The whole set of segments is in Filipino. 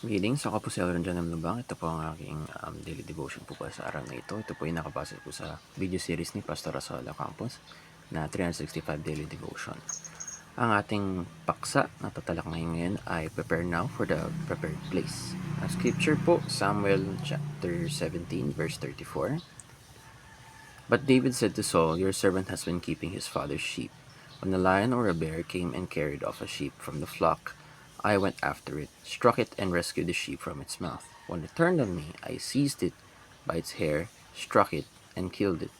Greetings, ako po si Elron John M. Lubang. Ito po ang aking daily devotion po para sa araw na ito. Ito po ay nakabase po sa video series ni Pastor Rasola Campos na 365 Daily Devotion. Ang ating paksa na tatalakay ngayon ay Prepare Now for the Prepared Place. Ang scripture po, Samuel chapter 17 verse 34. But David said to Saul, "Your servant has been keeping his father's sheep. When a lion or a bear came and carried off a sheep from the flock, I went after it, struck it, and rescued the sheep from its mouth. When it turned on me, I seized it by its hair, struck it, and killed it.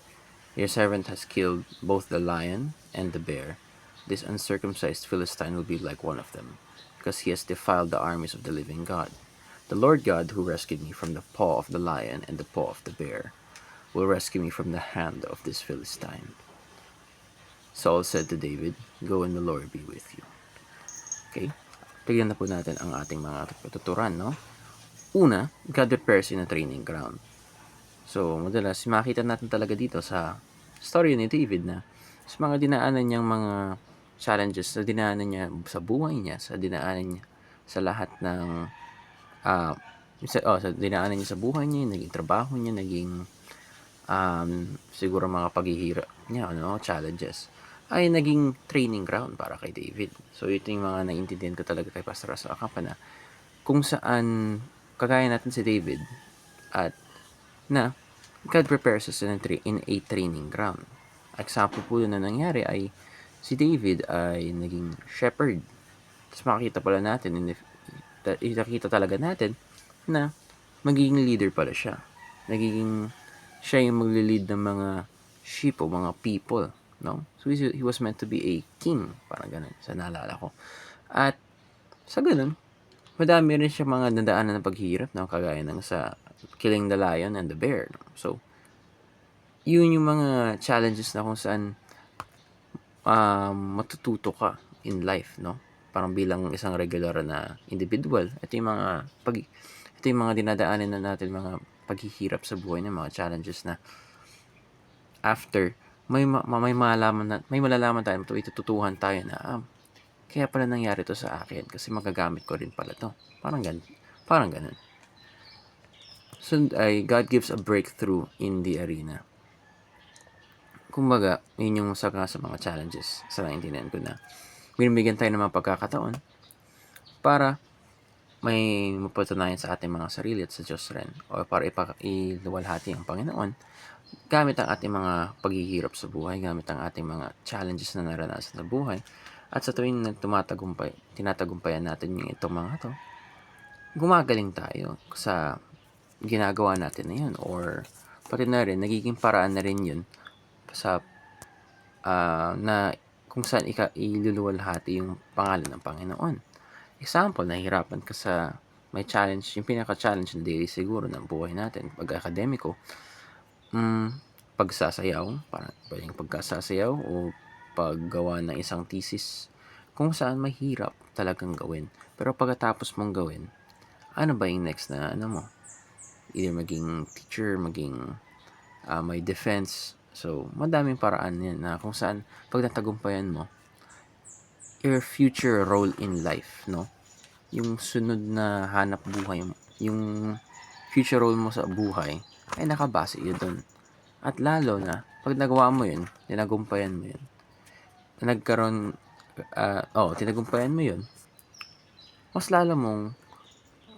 Your servant has killed both the lion and the bear. This uncircumcised Philistine will be like one of them, because he has defiled the armies of the living God. The Lord God, who rescued me from the paw of the lion and the paw of the bear, will rescue me from the hand of this Philistine." Saul said to David, "Go and the Lord be with you." Okay? Tignan na po natin ang ating mga tuturan, no? Una, God prepares in a training ground. So, madalas, makita natin talaga dito sa story ni David na sa mga dinaanan niyang mga challenges, sa dinaanan niya sa buhay niya, sa dinaanan niya sa lahat ng sa dinaanan niya sa buhay niya, naging trabaho niya, naging siguro mga paghihirap niya, challenges, ay naging training ground para kay David. So, ito yung mga naiintindihan ko talaga kay Pastor Russell Acampa na kung saan, kagaya natin si David, at na God prepares us in a training ground. Example po yun na nangyari ay si David ay naging shepherd. Tapos makikita pala natin, nakita talaga natin na magiging leader pala siya. Siya yung magle-lead ng mga sheep o mga people, no? So he was meant to be a king, parang ganun, sa naalala ko. At sa ganun, madami rin siya mga nadaanan ng paghihirap, no? Kagaya ng sa killing the lion and the bear, no? So, yun yung mga challenges na kung saan matututo ka in life, no? Parang bilang isang regular na individual, ito yung mga dinadaanan na natin, mga paghihirap sa buhay, ng mga challenges na after may malalaman tayo, itututuhan tayo na kaya pala nangyari to sa akin kasi magagamit ko rin pala to. Parang ganun. So, God gives a breakthrough in the arena. Kumbaga, yun yung sa mga challenges sa naintindihan ko na binibigyan tayo ng mga pagkakataon para may mapatunayan sa ating mga sarili at sa Diyos rin, o para iluwalhati ang Panginoon gamit ang ating mga paghihirap sa buhay, gamit ang ating mga challenges na naranasan sa buhay. At sa tuwing na tinatagumpayan natin yung itong mga to, gumagaling tayo sa ginagawa natin na yun, or pati na rin, nagiging paraan na rin yun sa na kung saan iluluwalhati yung pangalan ng Panginoon. Example, nahihirapan ka sa may challenge, yung pinaka-challenge na daily siguro ng buhay natin, pag-akademiko, pagsasayaw, parang pwedeng pagkasasayaw o paggawa ng isang thesis, kung saan mahirap talagang gawin. Pero pagkatapos mong gawin, ano ba yung next na mo? Either maging teacher, maging may defense. So, madaming paraan yan na kung saan pag natagumpayan mo, your future role in life, no? Yung sunod na hanap buhay, yung future role mo sa buhay, ay nakabase yun dun. At lalo na, pag nagawa mo yun, tinagumpayan mo yun, tinagumpayan mo yun, mas lalo mong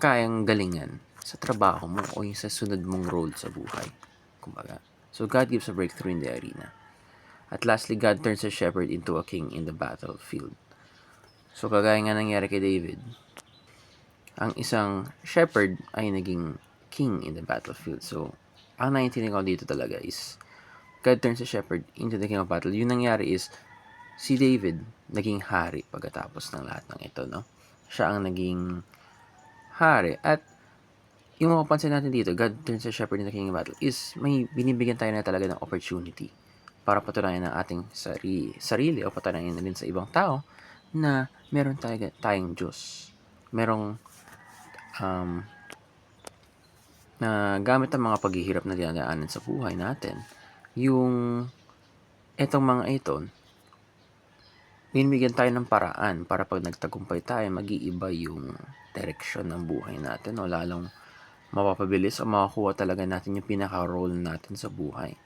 kayang galingan sa trabaho mo o yung sa sunod mong role sa buhay. Kumbaga. So, God gives a breakthrough in the arena. At lastly, God turns a shepherd into a king in the battlefield. So, kagaya nga nangyari kay David, ang isang shepherd ay naging king in the battlefield. So, ang naiintindihan ko dito talaga is God turns a shepherd into the king of battle. Yung nangyari is si David naging hari pagkatapos ng lahat ng ito, no? Siya ang naging hari. At yung mapapansin natin dito, God turns a shepherd into the king of battle, is may binibigyan tayo na talaga ng opportunity para patunayan ng ating sarili o patunayan na rin sa ibang tao na meron tayong Diyos. Merong na gamit ang mga paghihirap na dinadaanan sa buhay natin, yung etong mga ito, binibigyan tayo ng paraan para 'pag nagtagumpay tayo, mag-iiba yung direksyon ng buhay natin o lalong mapapabilis o makukuha talaga natin yung pinaka-role natin sa buhay.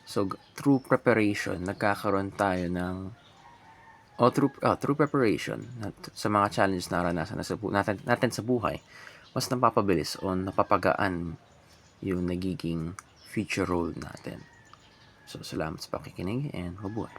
So, through preparation, nagkakaroon tayo ng through preparation sa mga challenges na naranasan natin sa buhay, mas napapabilis o napapagaan yung nagiging future role natin. So, salamat sa pakikinig and mabuhay.